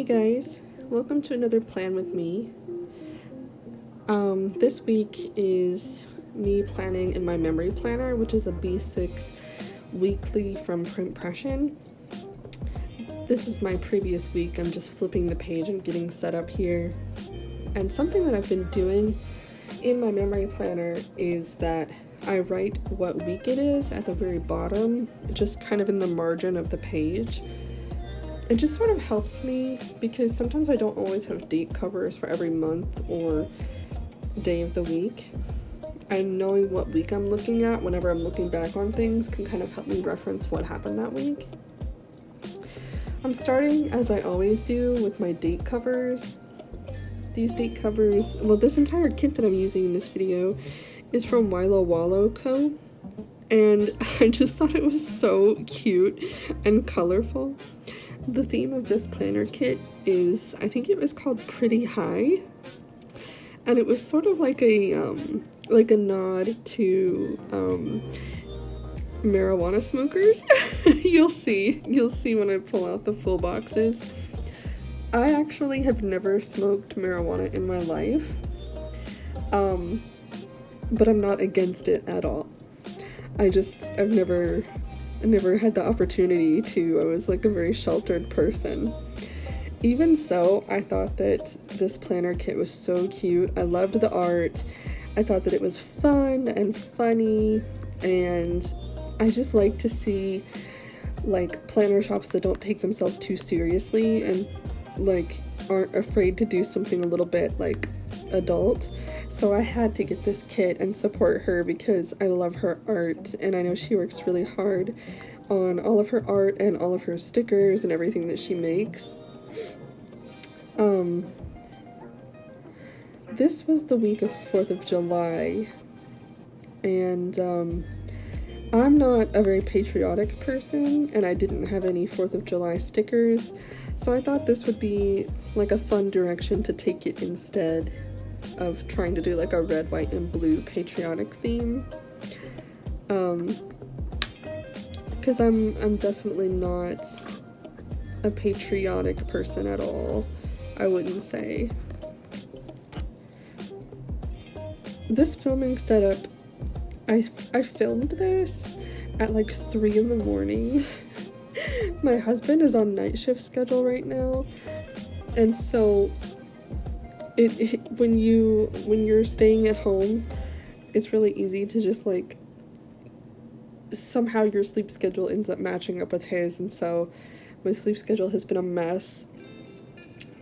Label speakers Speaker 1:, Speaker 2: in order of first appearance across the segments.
Speaker 1: guys, welcome to another plan with me. This week is me planning in my memory planner, which is a B6 weekly from Printpression. This is my previous week. I'm just flipping the page and getting set up here. And something that I've been doing in my memory planner is that I write what week it is at the very bottom, just kind of in the margin of the page. It just sort of helps me because sometimes I don't always have date covers for every month or day of the week. And knowing what week I'm looking at whenever I'm looking back on things can kind of help me reference what happened that week. I'm starting, as I always do, with my date covers. These date covers, well, this entire kit that I'm using in this video is from Wilawaloco. And I just thought it was so cute and colorful. The theme of this planner kit is, I think it was called Pretty High, and it was sort of like a nod to marijuana smokers. You'll see when I pull out the full boxes. I actually have never smoked marijuana in my life, but I'm not against it at all. I've never had the opportunity to. I was like a very sheltered person. Even so, I thought that this planner kit was so cute. I loved the art. I thought that it was fun and funny, and I just like to see like planner shops that don't take themselves too seriously and like aren't afraid to do something a little bit like adult. So I had to get this kit and support her because I love her art, and I know she works really hard on all of her art and all of her stickers and everything that she makes. This was the week of 4th of July, and I'm not a very patriotic person, and I didn't have any 4th of July stickers, so I thought this would be like a fun direction to take it instead of trying to do like a red, white, and blue patriotic theme. Because I'm definitely not a patriotic person at all, I wouldn't say. This filming setup, I filmed this at like 3 in the morning. My husband is on night shift schedule right now, and so when you're staying at home, it's really easy to just like somehow your sleep schedule ends up matching up with his, and so my sleep schedule has been a mess,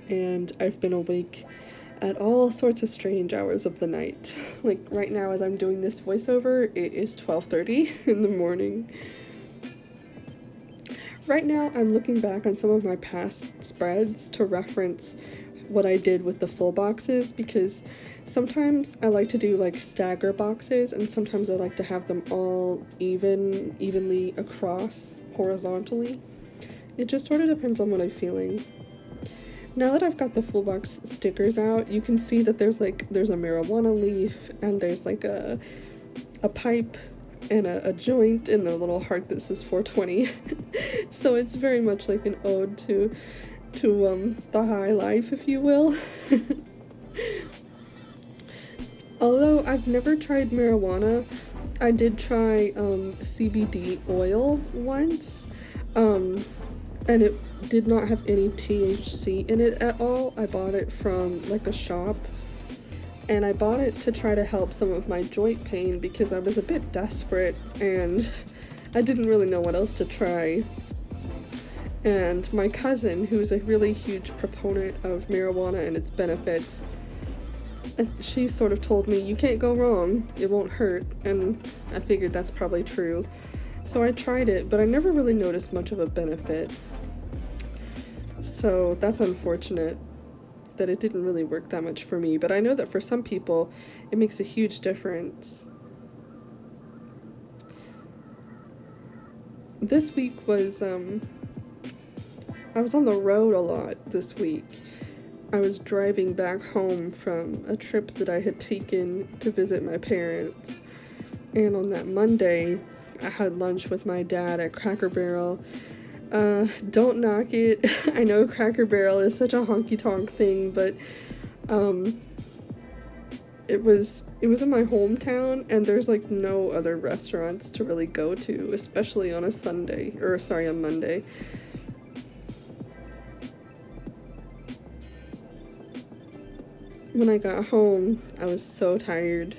Speaker 1: and I've been awake at all sorts of strange hours of the night. Like right now, as I'm doing this voiceover, it is 12:30 in the morning. Right now, I'm looking back on some of my past spreads to reference what I did with the full boxes, because sometimes I like to do like stagger boxes, and sometimes I like to have them all evenly across horizontally. It just sort of depends on what I'm feeling. Now that I've got the full box stickers out, you can see that there's a marijuana leaf, and there's like a pipe and a joint in the little heart that says 420. So it's very much like an ode to the high life, if you will. Although I've never tried marijuana, I did try CBD oil once, and it did not have any THC in it at all. I bought it from like a shop, and I bought it to try to help some of my joint pain because I was a bit desperate and I didn't really know what else to try. And my cousin, who's a really huge proponent of marijuana and its benefits, she sort of told me, you can't go wrong, it won't hurt, and I figured that's probably true. So I tried it, but I never really noticed much of a benefit. So that's unfortunate that it didn't really work that much for me, but I know that for some people it makes a huge difference. This week was, I was on the road a lot this week. I was driving back home from a trip that I had taken to visit my parents, and on that Monday I had lunch with my dad at Cracker Barrel, Don't knock it. I know Cracker Barrel is such a honky-tonk thing, but it was in my hometown, and there's like no other restaurants to really go to, especially on a Monday. When I got home, I was so tired.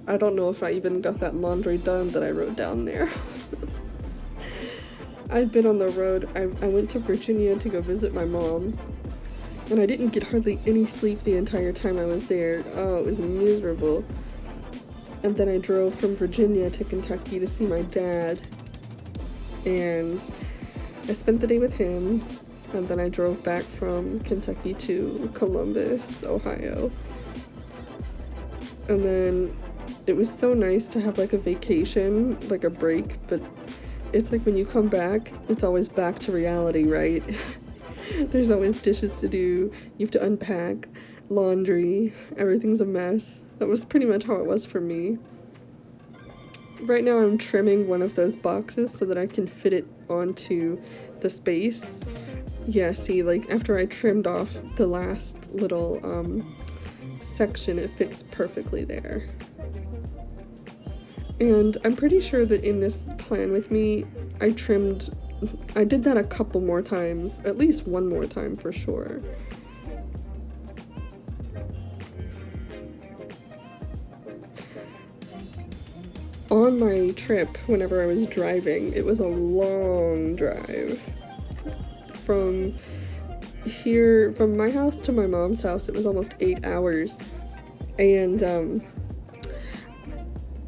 Speaker 1: I don't know if I even got that laundry done that I wrote down there. I'd been on the road. I went to Virginia to go visit my mom, and I didn't get hardly any sleep the entire time I was there. Oh, it was miserable. And then I drove from Virginia to Kentucky to see my dad, and I spent the day with him, and then I drove back from Kentucky to Columbus, Ohio. And then it was so nice to have like a vacation, like a break, but it's like when you come back, it's always back to reality, right? There's always dishes to do, you have to unpack, laundry, everything's a mess. That was pretty much how it was for me. Right now I'm trimming one of those boxes so that I can fit it onto the space. Yeah, see, like after I trimmed off the last little section, it fits perfectly there. And I'm pretty sure that in this plan with me, I did that a couple more times, at least one more time for sure. On my trip, whenever I was driving, it was a long drive. From my house to my mom's house, it was almost 8 hours. And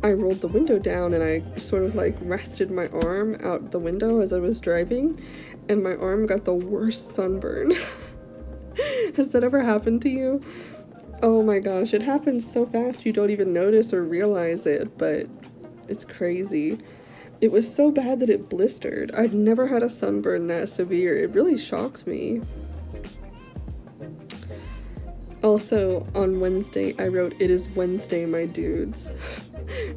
Speaker 1: I rolled the window down and I sort of like rested my arm out the window as I was driving, and my arm got the worst sunburn. Has that ever happened to you? Oh my gosh, it happens so fast you don't even notice or realize it, but it's crazy. It was so bad that it blistered. I'd never had a sunburn that severe. It really shocked me. Also, on Wednesday, I wrote, "It is Wednesday, my dudes,"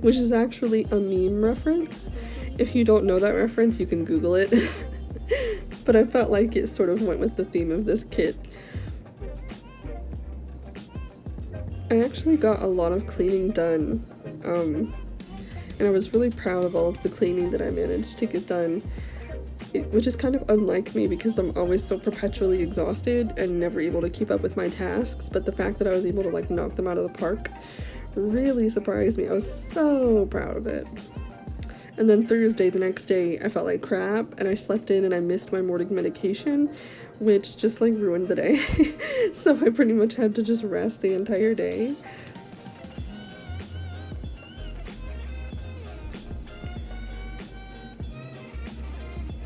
Speaker 1: which is actually a meme reference. If you don't know that reference, you can Google it. But I felt like it sort of went with the theme of this kit. I actually got a lot of cleaning done, and I was really proud of all of the cleaning that I managed to get done, which is kind of unlike me because I'm always so perpetually exhausted and never able to keep up with my tasks, but the fact that I was able to like knock them out of the park really surprised me. I was so proud of it. And then Thursday, the next day, I felt like crap, and I slept in and I missed my morning medication, which just like ruined the day. So I pretty much had to just rest the entire day.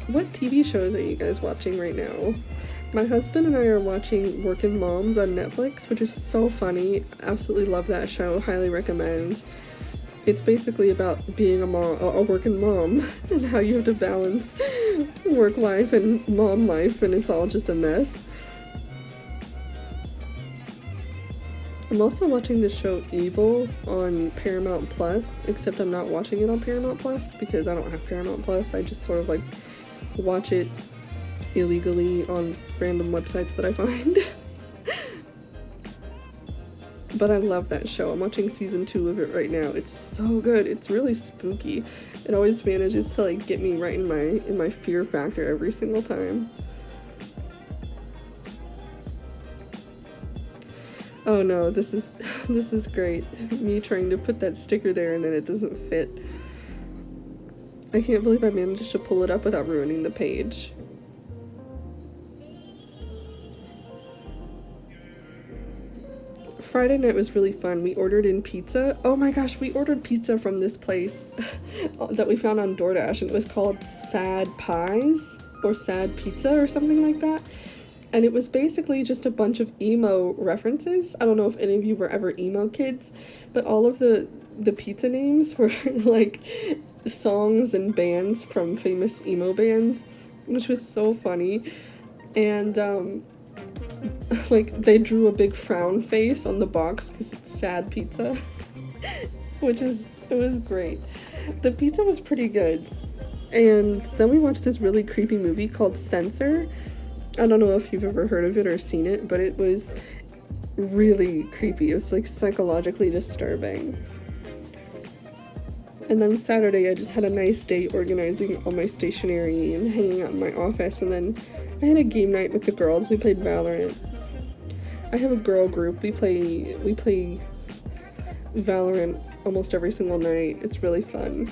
Speaker 1: What TV shows are you guys watching right now? My husband and I are watching Workin' Moms on Netflix, which is so funny. Absolutely love that show. Highly recommend. It's basically about being a working mom, and how you have to balance work life and mom life, and it's all just a mess. I'm also watching the show Evil on Paramount Plus, except I'm not watching it on Paramount Plus because I don't have Paramount Plus. I just sort of like watch it illegally on random websites that I find. But I love that show. I'm watching season 2 of it right now. It's so good. It's really spooky. It always manages to like get me right in my fear factor every single time. Oh no, this is great. Me trying to put that sticker there and then it doesn't fit. I can't believe I managed to pull it up without ruining the page. Friday night was really fun. We ordered in pizza. Oh my gosh, we ordered pizza from this place that we found on DoorDash, and it was called Sad Pies or Sad Pizza or something like that. And it was basically just a bunch of emo references. I don't know if any of you were ever emo kids, but all of the pizza names were like songs and bands from famous emo bands, which was so funny. And like they drew a big frown face on the box because it's Sad Pizza. It was great. The pizza was pretty good. And then we watched this really creepy movie called Censor. I don't know if you've ever heard of it or seen it, but it was really creepy. It was like psychologically disturbing. And then Saturday I just had a nice day organizing all my stationery and hanging out in my office, and then I had a game night with the girls. We played Valorant. I have a girl group. We play Valorant almost every single night. It's really fun.